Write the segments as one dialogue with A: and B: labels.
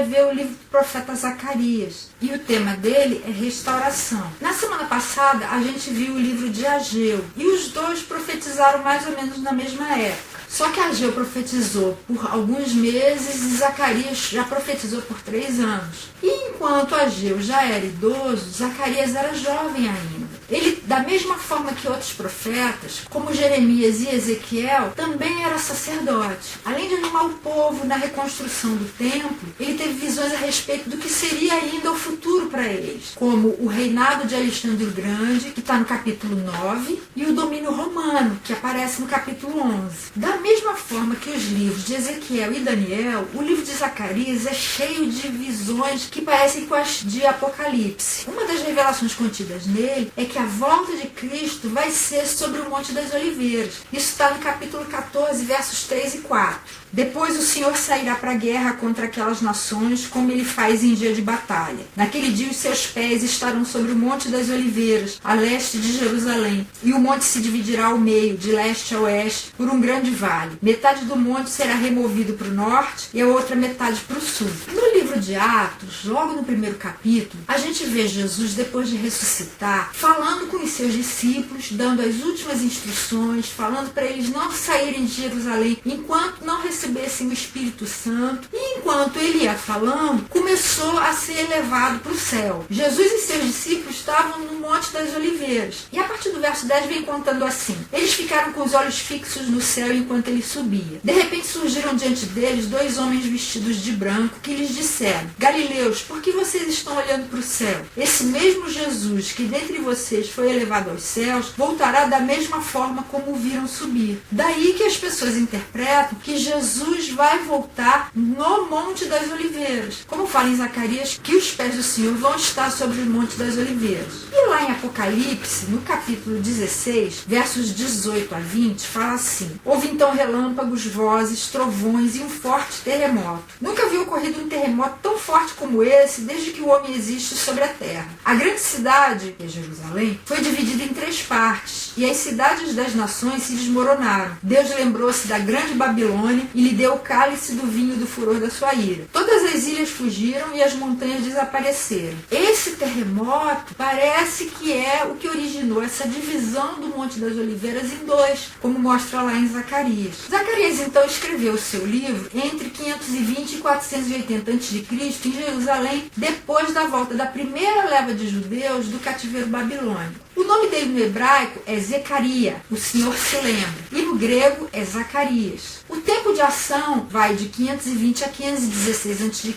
A: vai ver o livro do profeta Zacarias. E o tema dele é restauração. Na semana passada, a gente viu o livro de Ageu. E os dois profetizaram mais ou menos na mesma época. Só que Ageu profetizou por alguns meses e Zacarias já profetizou por 3 anos. E enquanto Ageu já era idoso, Zacarias era jovem ainda. Ele, da mesma forma que outros profetas, como Jeremias e Ezequiel, também era sacerdote. Além de animar o povo na reconstrução do templo, ele teve visões a respeito do que seria ainda o futuro para eles, como o reinado de Alexandre o Grande, que está no capítulo 9, e o domínio romano, que aparece no capítulo 11. Da mesma forma que os livros de Ezequiel e Daniel, o livro de Zacarias é cheio de visões que parecem com as de Apocalipse. Uma das revelações contidas nele é que a volta de Cristo vai ser sobre o Monte das Oliveiras. Isso está no capítulo 14, versos 3 e 4. Depois o Senhor sairá para a guerra contra aquelas nações, como ele faz em dia de batalha. Naquele dia os seus pés estarão sobre o Monte das Oliveiras, a leste de Jerusalém, e o monte se dividirá ao meio, de leste a oeste, por um grande vale. Metade do monte será removido para o norte e a outra metade para o sul. No livro de Atos, logo no primeiro capítulo, a gente vê Jesus, depois de ressuscitar, falando com os seus discípulos, dando as últimas instruções, falando para eles não saírem de Jerusalém enquanto não recebessem o Espírito Santo. E enquanto ele ia falando, começou a ser elevado para o céu. Jesus e seus discípulos estavam no Monte das Oliveiras. E a partir do verso 10 vem contando assim: eles ficaram com os olhos fixos no céu enquanto ele subia. De repente surgiram diante deles 2 homens vestidos de branco que lhes disseram: Galileus, por que vocês estão olhando para o céu? Esse mesmo Jesus que dentre vocês foi elevado aos céus, voltará da mesma forma como o viram subir. Daí que as pessoas interpretam que Jesus vai voltar no Monte das Oliveiras. Como fala em Zacarias, que os pés do Senhor vão estar sobre o Monte das Oliveiras. E lá em Apocalipse, no capítulo 16, versos 18 a 20, fala assim: houve então relâmpagos, vozes, trovões e um forte terremoto. Nunca havia ocorrido um terremoto tão forte como esse desde que o homem existe sobre a terra. A grande cidade, que é Jerusalém, foi dividida em 3 partes, e as cidades das nações se desmoronaram. Deus lembrou-se da grande Babilônia e lhe deu o cálice do vinho do furor da sua ira. Todas as ilhas fugiram e as montanhas desapareceram. Esse terremoto parece que é o que originou essa divisão do Monte das Oliveiras em 2, como mostra lá em Zacarias. Zacarias então escreveu o seu livro entre 520 e 480 a.C. em Jerusalém, depois da volta da primeira leva de judeus do cativeiro babilônico. O nome dele no hebraico é Zecaria, o Senhor se lembra, e no grego é Zacarias. O tempo de ação vai de 520 a 516 a.C.,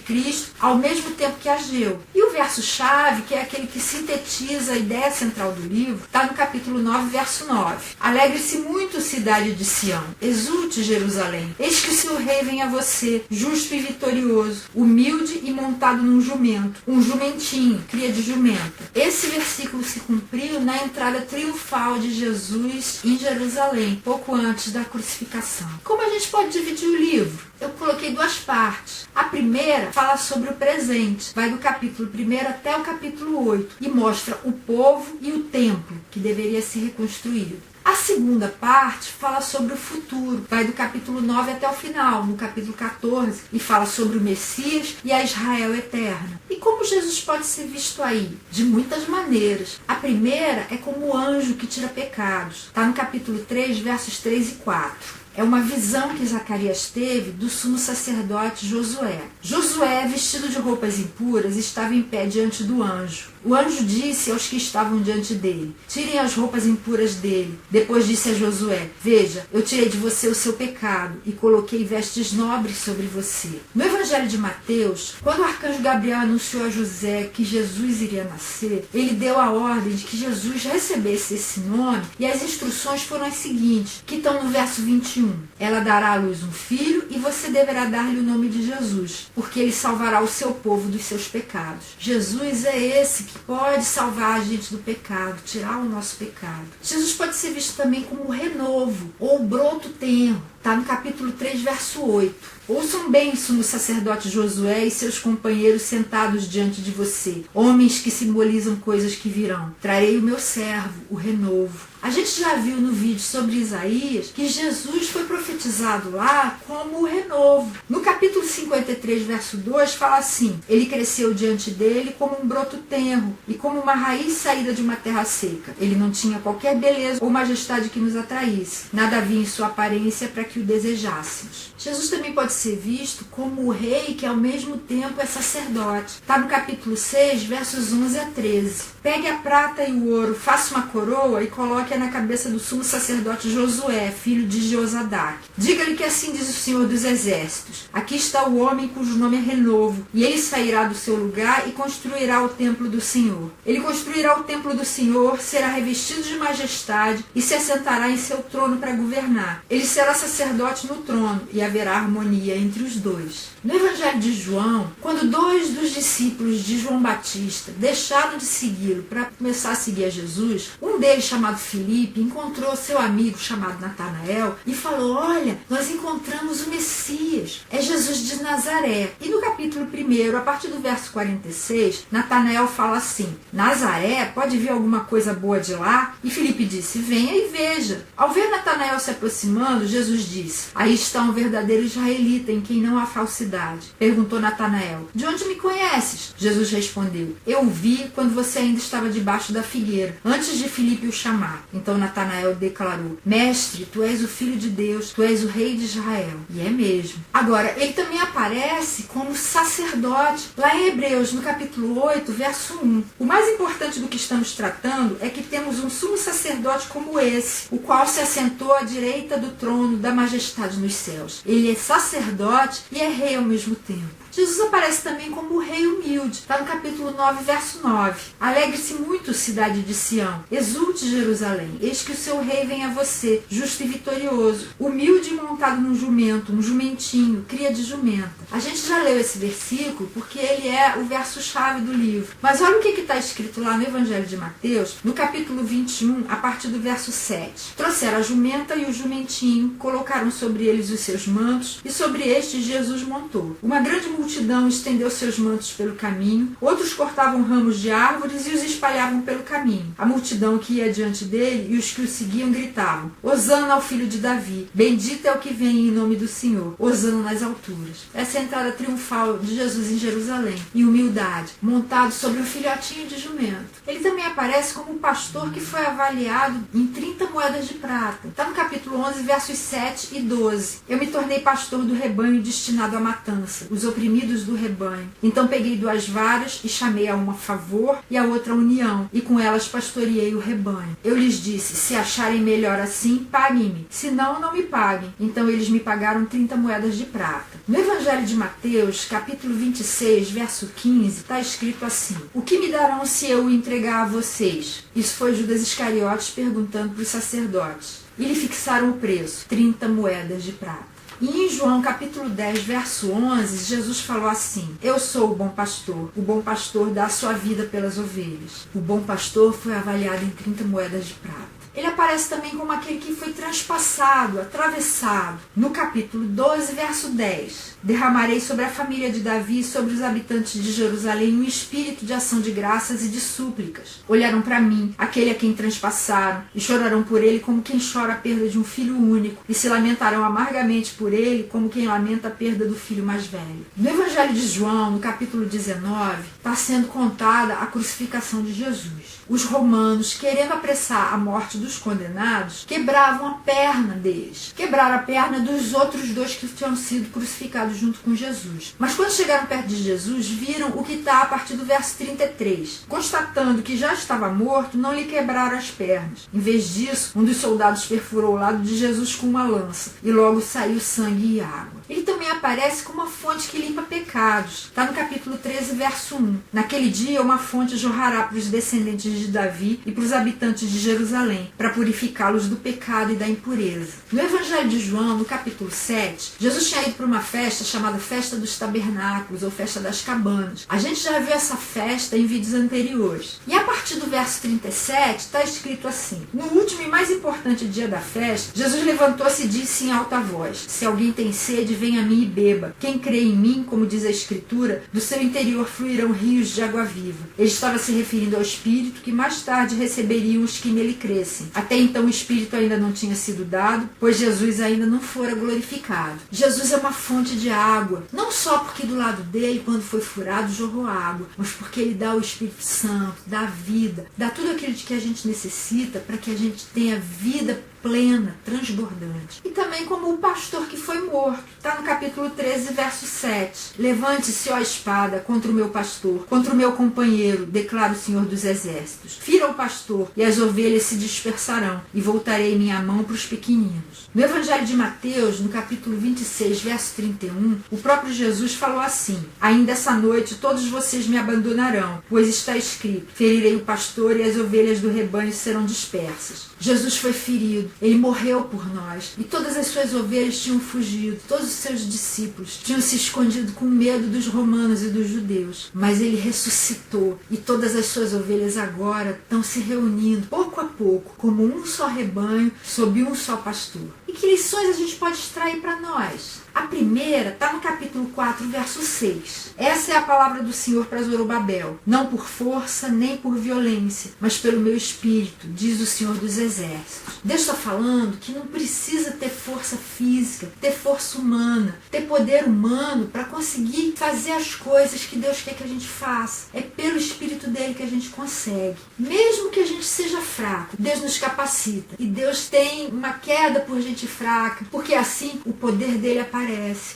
A: ao mesmo tempo que Ageu. E o verso-chave, que é aquele que sintetiza a ideia central do livro, está no capítulo 9, verso 9. Alegre-se muito, cidade de Sião, exulte Jerusalém, eis que o seu rei vem a você, justo e vitorioso, humilde e montado num jumento, um jumentinho, cria de jumento. Esse versículo se cumpriu na entrada triunfal de Jesus em Jerusalém, pouco antes da crucificação. Como a gente pode dividir o livro? Eu coloquei 2 partes. A primeira fala sobre o presente, vai do capítulo 1 até o capítulo 8, e mostra o povo e o templo que deveria ser reconstruído. A segunda parte fala sobre o futuro, vai do capítulo 9 até o final, no capítulo 14, e fala sobre o Messias e a Israel eterna. E como Jesus pode ser visto aí? De muitas maneiras. A primeira é como o anjo que tira pecados. Está no capítulo 3, versos 3 e 4. É uma visão que Zacarias teve do sumo sacerdote Josué. Josué, vestido de roupas impuras, estava em pé diante do anjo. O anjo disse aos que estavam diante dele: tirem as roupas impuras dele. Depois disse a Josué: veja, eu tirei de você o seu pecado e coloquei vestes nobres sobre você. No Evangelho de Mateus, quando o arcanjo Gabriel anunciou a José que Jesus iria nascer, ele deu a ordem de que Jesus recebesse esse nome, e as instruções foram as seguintes, que estão no verso 21. Ela dará à luz um filho e você deverá dar-lhe o nome de Jesus, porque ele salvará o seu povo dos seus pecados. Jesus é esse que pode salvar a gente do pecado, tirar o nosso pecado. Jesus pode ser visto também como o renovo ou o broto tenro. Está no capítulo 3, verso 8. Ouçam bem, sumo sacerdote Josué e seus companheiros sentados diante de você, homens que simbolizam coisas que virão. Trarei o meu servo, o renovo. A gente já viu no vídeo sobre Isaías que Jesus foi profetizado lá como o renovo. No capítulo 53, verso 2, fala assim: ele cresceu diante dele como um broto tenro e como uma raiz saída de uma terra seca. Ele não tinha qualquer beleza ou majestade que nos atraísse. Nada havia em sua aparência para que o desejássemos. Jesus também pode ser visto como o rei que ao mesmo tempo é sacerdote. Está no capítulo 6, versos 11 a 13. Pegue a prata e o ouro, faça uma coroa e coloque-a na cabeça do sumo sacerdote Josué, filho de Josadac. Diga-lhe que assim diz o Senhor dos Exércitos: aqui está o homem cujo nome é Renovo, e ele sairá do seu lugar e construirá o templo do Senhor. Ele construirá o templo do Senhor, será revestido de majestade e se assentará em seu trono para governar. Ele será sacerdote no trono e haverá harmonia entre os dois. No Evangelho de João, quando 2 dos discípulos de João Batista deixaram de segui-lo para começar a seguir a Jesus, um deles, chamado Filipe, encontrou seu amigo chamado Natanael e falou: olha, nós encontramos o Messias, é Jesus de Nazaré. E no capítulo 1, a partir do verso 46, Natanael fala assim: Nazaré, pode vir alguma coisa boa de lá? E Filipe disse: venha e veja. Ao ver Natanael se aproximando, Jesus disse: aí está um verdadeiro israelita em quem não há falsidade. Perguntou Natanael: de onde me conheces? Jesus respondeu: eu o vi quando você ainda estava debaixo da figueira, antes de Filipe o chamar. Então Natanael declarou: mestre, tu és o filho de Deus, tu és o rei de Israel. E é mesmo. Agora, ele também aparece como sacerdote lá em Hebreus, no capítulo 8, verso 1. O mais importante do que estamos tratando é que temos um sumo sacerdote como esse, o qual se assentou à direita do trono da majestade nos céus. Ele é sacerdote e é rei ao mesmo tempo. Jesus aparece também como o rei humilde. Está no capítulo 9, verso 9. Alegre-se muito, cidade de Sião. Exulte, Jerusalém. Eis que o seu rei vem a você, justo e vitorioso. Humilde e montado num jumento, um jumentinho, cria de jumenta. A gente já leu esse versículo porque ele é o verso-chave do livro. Mas olha o que está escrito lá no Evangelho de Mateus, no capítulo 21, a partir do verso 7. Trouxeram a jumenta e o jumentinho, colocaram sobre eles os seus mantos, e sobre estes Jesus montou. Uma grande multidão estendeu seus mantos pelo caminho, outros cortavam ramos de árvores e os espalhavam pelo caminho. A multidão que ia diante dele e os que o seguiam gritavam: Hosana ao filho de Davi, bendito é o que vem em nome do Senhor, Hosana nas alturas. Essa é a entrada triunfal de Jesus em Jerusalém, em humildade, montado sobre um filhotinho de jumento. Ele também aparece como um pastor que foi avaliado em 30 moedas de prata. Está no capítulo 11, versos 7 e 12. Eu me tornei pastor do rebanho destinado à matança, os oprimidos do rebanho. Então peguei 2 varas e chamei a uma favor e a outra união, e com elas pastoreei o rebanho. Eu lhes disse: se acharem melhor assim, paguem-me, senão não me paguem. Então eles me pagaram 30 moedas de prata. No Evangelho de Mateus, capítulo 26, verso 15, está escrito assim: o que me darão se eu o entregar a vocês? Isso foi Judas Iscariotes perguntando para os sacerdotes. E lhe fixaram o preço, 30 moedas de prata. E em João capítulo 10, verso 11, Jesus falou assim: eu sou o bom pastor dá a sua vida pelas ovelhas. O bom pastor foi avaliado em 30 moedas de prata. Ele aparece também como aquele que foi transpassado, atravessado. No capítulo 12, verso 10. Derramarei sobre a família de Davi e sobre os habitantes de Jerusalém um espírito de ação de graças e de súplicas. Olharão para mim, aquele a quem transpassaram, e chorarão por ele como quem chora a perda de um filho único, e se lamentarão amargamente por ele como quem lamenta a perda do filho mais velho. No Evangelho de João, no capítulo 19, está sendo contada a crucificação de Jesus. Os romanos, querendo apressar a morte dos condenados, quebravam a perna deles. Quebraram a perna dos outros 2 que tinham sido crucificados junto com Jesus. Mas quando chegaram perto de Jesus, viram o que está a partir do verso 33. Constatando que já estava morto, não lhe quebraram as pernas. Em vez disso, um dos soldados perfurou o lado de Jesus com uma lança, e logo saiu sangue e água. Ele também aparece como uma fonte que limpa pecados. Está no capítulo 13, verso 1. Naquele dia uma fonte jorrará para os descendentes de Davi e para os habitantes de Jerusalém, para purificá-los do pecado e da impureza. No Evangelho de João, no capítulo 7, Jesus tinha ido para uma festa chamada Festa dos Tabernáculos ou Festa das Cabanas. A gente já viu essa festa em vídeos anteriores. E a partir do verso 37 está escrito assim: no último e mais importante dia da festa, Jesus levantou-se e disse em alta voz: se alguém tem sede, venha a mim e beba. Quem crê em mim, como diz a Escritura, do seu interior fluirão rios de água viva. Ele estava se referindo ao Espírito que mais tarde receberiam os que nele crescem. Até então o Espírito ainda não tinha sido dado, pois Jesus ainda não fora glorificado. Jesus é uma fonte de água, não só porque do lado dele, quando foi furado, jorrou água, mas porque ele dá o Espírito Santo, dá vida, dá tudo aquilo de que a gente necessita para que a gente tenha vida plena, transbordante. E também como o pastor que foi morto. Está no capítulo 13, verso 7. Levante-se, ó espada, contra o meu pastor, contra o meu companheiro, declara o Senhor dos Exércitos. Fira o pastor, e as ovelhas se dispersarão, e voltarei minha mão para os pequeninos. No Evangelho de Mateus, no capítulo 26, verso 31, o próprio Jesus falou assim: ainda essa noite todos vocês me abandonarão, pois está escrito: ferirei o pastor e as ovelhas do rebanho serão dispersas. Jesus foi ferido, ele morreu por nós, e todas as suas ovelhas tinham fugido, todos os seus discípulos tinham se escondido com medo dos romanos e dos judeus, mas ele ressuscitou, e todas as suas ovelhas agora estão se reunindo, pouco a pouco, como um só rebanho, sob um só pastor. E que lições a gente pode extrair para nós? A primeira está no capítulo 4, verso 6. Essa é a palavra do Senhor para Zorobabel. Não por força, nem por violência, mas pelo meu espírito, diz o Senhor dos Exércitos. Deus está falando que não precisa ter força física, ter força humana, ter poder humano para conseguir fazer as coisas que Deus quer que a gente faça. É pelo Espírito dele que a gente consegue. Mesmo que a gente seja fraco, Deus nos capacita. E Deus tem uma queda por gente fraca, porque assim o poder dele aparece.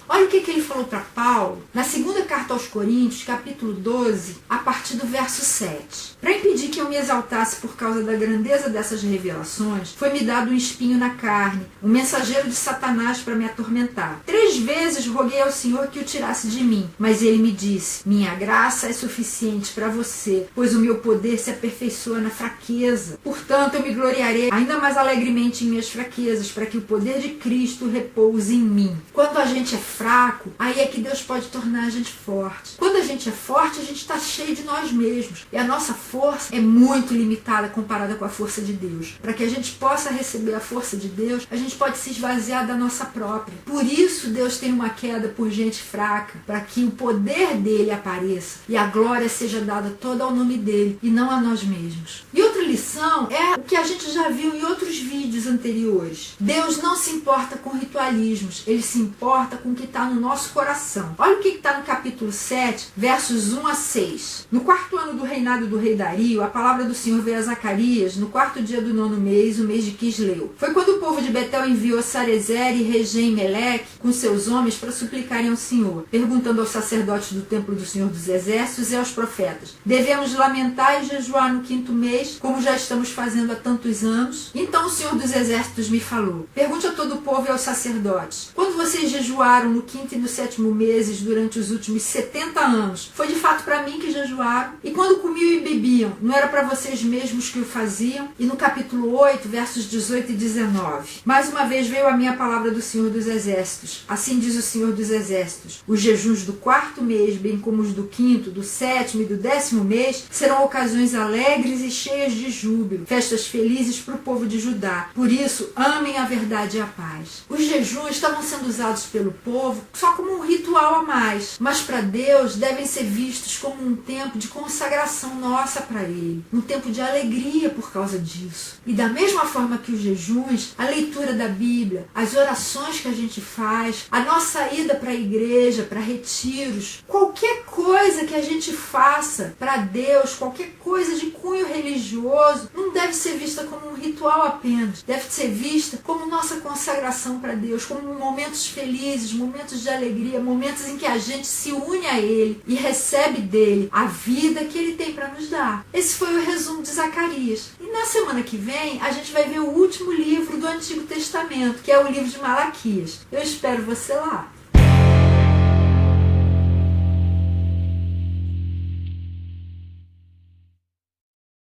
A: Olha o que ele falou para Paulo na segunda carta aos Coríntios, capítulo 12, a partir do verso 7. Para impedir que eu me exaltasse por causa da grandeza dessas revelações, foi-me dado um espinho na carne, um mensageiro de Satanás para me atormentar. 3 vezes roguei ao Senhor que o tirasse de mim, mas ele me disse: minha graça é suficiente para você, pois o meu poder se aperfeiçoa na fraqueza. Portanto, eu me gloriarei ainda mais alegremente em minhas fraquezas, para que o poder de Cristo repouse em mim. Quando a gente é fraco, aí é que Deus pode tornar a gente forte. Quando a gente é forte, a gente está cheio de nós mesmos. E a nossa força é muito limitada comparada com a força de Deus. Para que a gente possa receber a força de Deus, a gente pode se esvaziar da nossa própria. Por isso Deus tem uma queda por gente fraca, para que o poder dele apareça e a glória seja dada toda ao nome dele e não a nós mesmos. E outra lição é o que a gente já viu em outros vídeos anteriores. Deus não se importa com ritualismos, ele se importa com o que está no nosso coração. Olha o que está no capítulo 7, versos 1 a 6. No 4º ano do reinado do rei Dario, a palavra do Senhor veio a Zacarias, no 4º dia do 9º mês, o mês de Quisleu. Foi quando o povo de Betel enviou Sarezer e Regem-Meleque com seus homens para suplicarem ao Senhor, perguntando aos sacerdotes do templo do Senhor dos Exércitos e aos profetas: devemos lamentar e jejuar no 5º mês, como já estamos fazendo há tantos anos? Então o Senhor dos Exércitos me falou: pergunte a todo o povo e aos sacerdotes: quando vocês jejuaram no 5º e no 7º meses durante os últimos 70 anos, foi de fato para mim que jejuaram? E quando comiam e bebiam, não era para vocês mesmos que o faziam? E no capítulo 8, versos 18 e 19. Mais uma vez veio a minha palavra do Senhor dos Exércitos. Assim diz o Senhor dos Exércitos: os jejuns do 4º mês, bem como os do 5º, do 7º e do 10º mês, serão ocasiões alegres e cheias de júbilo, festas felizes para o povo de Judá. Por isso, amem a verdade e a paz. Os jejuns estavam sendo usados pelo povo só como um ritual a mais, mas para Deus devem ser vistos como um tempo de consagração nossa para Ele, um tempo de alegria por causa disso. E da mesma forma que os jejuns, a leitura da Bíblia, as orações que a gente faz, a nossa ida para a igreja, para retiros, qualquer coisa que a gente faça para Deus, qualquer coisa de cunho religioso, não deve ser vista como um ritual apenas, deve ser vista como nossa consagração para Deus, como momentos felizes, momentos de alegria, momentos em que a gente se une a Ele e recebe dele a vida que Ele tem para nos dar. Esse foi o resumo de Zacarias. E na semana que vem a gente vai ver o último livro do Antigo Testamento, que é o livro de Malaquias. Eu espero você lá.